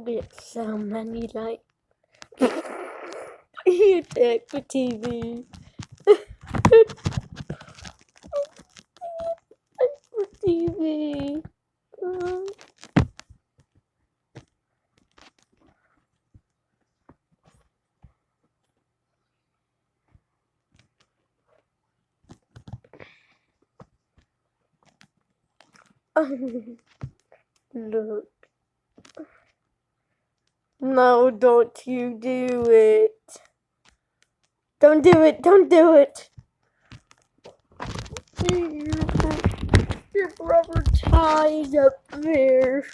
get so many likes. You attack the TV. The TV. Look. No, don't you do it. Don't do it. Don't do it. Your rubber tie's up there.